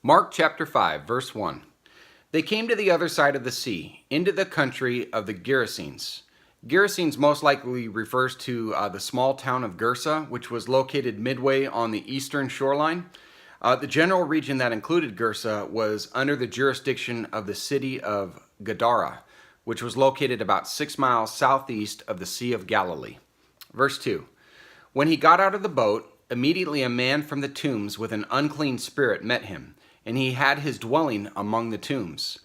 Mark chapter 5, verse 1. They came to the other side of the sea, into the country of the Gerasenes. Gerasenes most likely refers to the small town of Gersa, which was located midway on the eastern shoreline. The general region that included Gersa was under the jurisdiction of the city of Gadara, which was located about 6 miles southeast of the Sea of Galilee. Verse 2. When he got out of the boat, immediately a man from the tombs with an unclean spirit met him, and he had his dwelling among the tombs.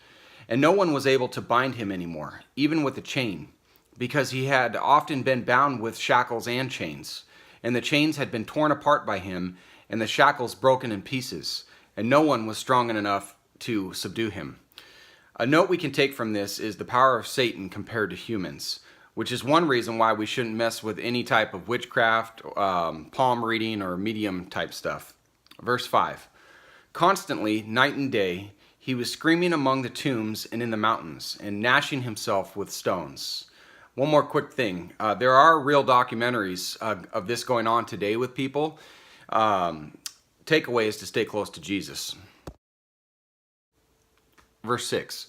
And no one was able to bind him anymore, even with a chain, because he had often been bound with shackles and chains. And the chains had been torn apart by him, and the shackles broken in pieces, and no one was strong enough to subdue him. A note we can take from this is the power of Satan compared to humans, which is one reason why we shouldn't mess with any type of witchcraft, palm reading, or medium type stuff. Verse 5. Constantly, night and day, he was screaming among the tombs and in the mountains, and gnashing himself with stones. One more quick thing. There are real documentaries of this going on today with people. Takeaway is to stay close to Jesus. Verse 6.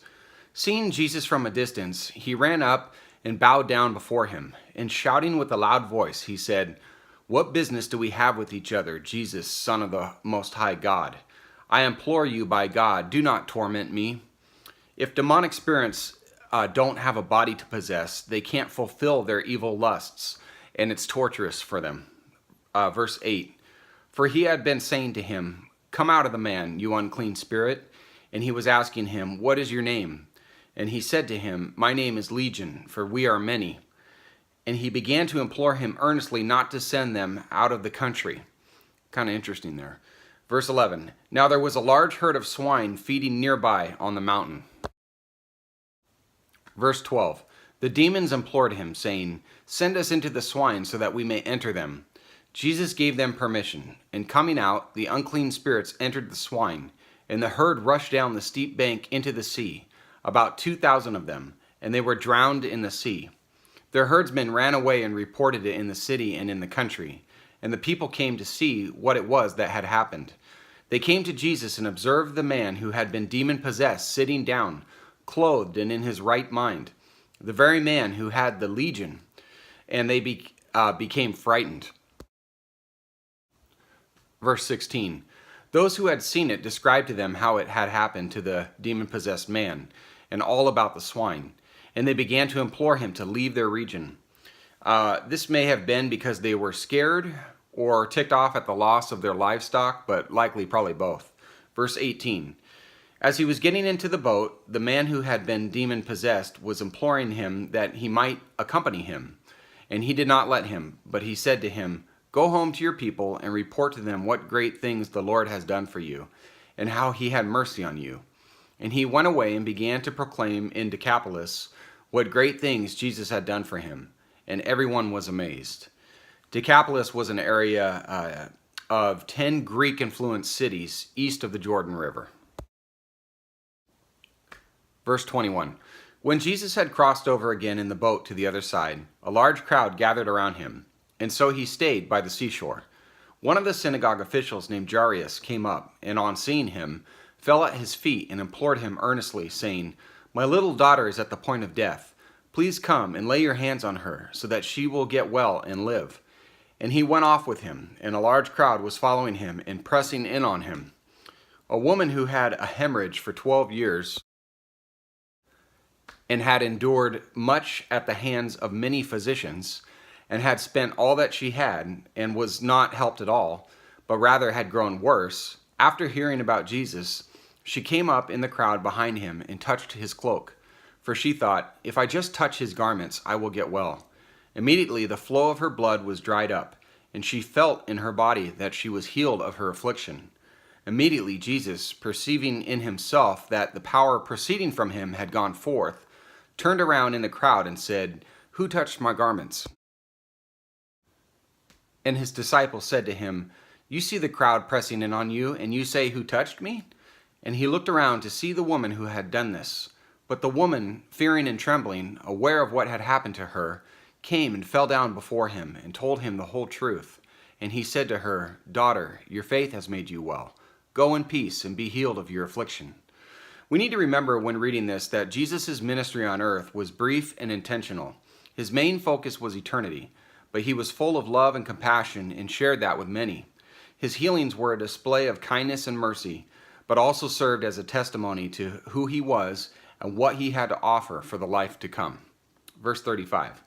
Seeing Jesus from a distance, he ran up and bowed down before him, and shouting with a loud voice, he said, "What business do we have with each other, Jesus, Son of the Most High God? I implore you by God, do not torment me." If demonic spirits don't have a body to possess, they can't fulfill their evil lusts, and it's torturous for them. Verse 8. For he had been saying to him, "Come out of the man, you unclean spirit." And he was asking him, "What is your name?" And he said to him, "My name is Legion, for we are many." And he began to implore him earnestly not to send them out of the country. Kind of interesting there. Verse 11. Now there was a large herd of swine feeding nearby on the mountain. Verse 12. The demons implored him, saying, "Send us into the swine so that we may enter them." Jesus gave them permission, and coming out, the unclean spirits entered the swine, and the herd rushed down the steep bank into the sea, about 2,000 of them, and they were drowned in the sea. Their herdsmen ran away and reported it in the city and in the country, and the people came to see what it was that had happened. They came to Jesus and observed the man who had been demon-possessed sitting down, clothed and in his right mind, the very man who had the legion, and they became frightened. Verse 16. Those who had seen it described to them how it had happened to the demon-possessed man, and all about the swine, and they began to implore him to leave their region. This may have been because they were scared or ticked off at the loss of their livestock, but likely probably both. Verse 18. As he was getting into the boat, the man who had been demon-possessed was imploring him that he might accompany him, and he did not let him, but he said to him, "Go home to your people and report to them what great things the Lord has done for you, and how he had mercy on you." And he went away and began to proclaim in Decapolis what great things Jesus had done for him, and everyone was amazed. Decapolis was an area of 10 Greek-influenced cities east of the Jordan River. Verse 21. When Jesus had crossed over again in the boat to the other side, a large crowd gathered around him, and so he stayed by the seashore. One of the synagogue officials named Jairus came up, and on seeing him, fell at his feet and implored him earnestly, saying, "My little daughter is at the point of death. Please come and lay your hands on her, so that she will get well and live." And he went off with him, and a large crowd was following him and pressing in on him. A woman who had a hemorrhage for 12 years and had endured much at the hands of many physicians, and had spent all that she had, and was not helped at all, but rather had grown worse, after hearing about Jesus, she came up in the crowd behind him and touched his cloak. For she thought, "If I just touch his garments, I will get well." Immediately the flow of her blood was dried up, and she felt in her body that she was healed of her affliction. Immediately Jesus, perceiving in himself that the power proceeding from him had gone forth, turned around in the crowd and said, "Who touched my garments?" And his disciples said to him, "You see the crowd pressing in on you, and you say, 'Who touched me?'" And he looked around to see the woman who had done this. But the woman, fearing and trembling, aware of what had happened to her, came and fell down before him and told him the whole truth. And he said to her, "Daughter, your faith has made you well. Go in peace and be healed of your affliction." We need to remember when reading this that Jesus' ministry on earth was brief and intentional. His main focus was eternity, but he was full of love and compassion and shared that with many. His healings were a display of kindness and mercy, but also served as a testimony to who he was and what he had to offer for the life to come. Verse 35.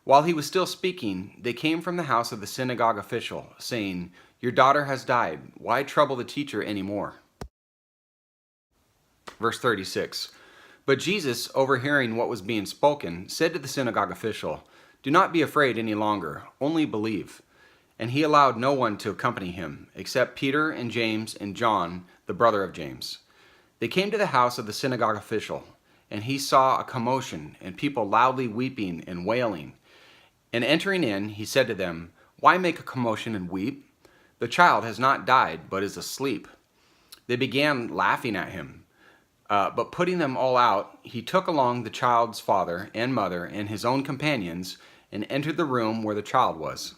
While he was still speaking, they came from the house of the synagogue official, saying, "Your daughter has died. Why trouble the teacher anymore?" Verse 36. But Jesus, overhearing what was being spoken, said to the synagogue official, "Do not be afraid any longer, only believe." And he allowed no one to accompany him, except Peter and James and John, the brother of James. They came to the house of the synagogue official, and he saw a commotion, and people loudly weeping and wailing. And entering in, he said to them, "Why make a commotion and weep? The child has not died, but is asleep." They began laughing at him. But putting them all out, he took along the child's father and mother and his own companions and entered the room where the child was.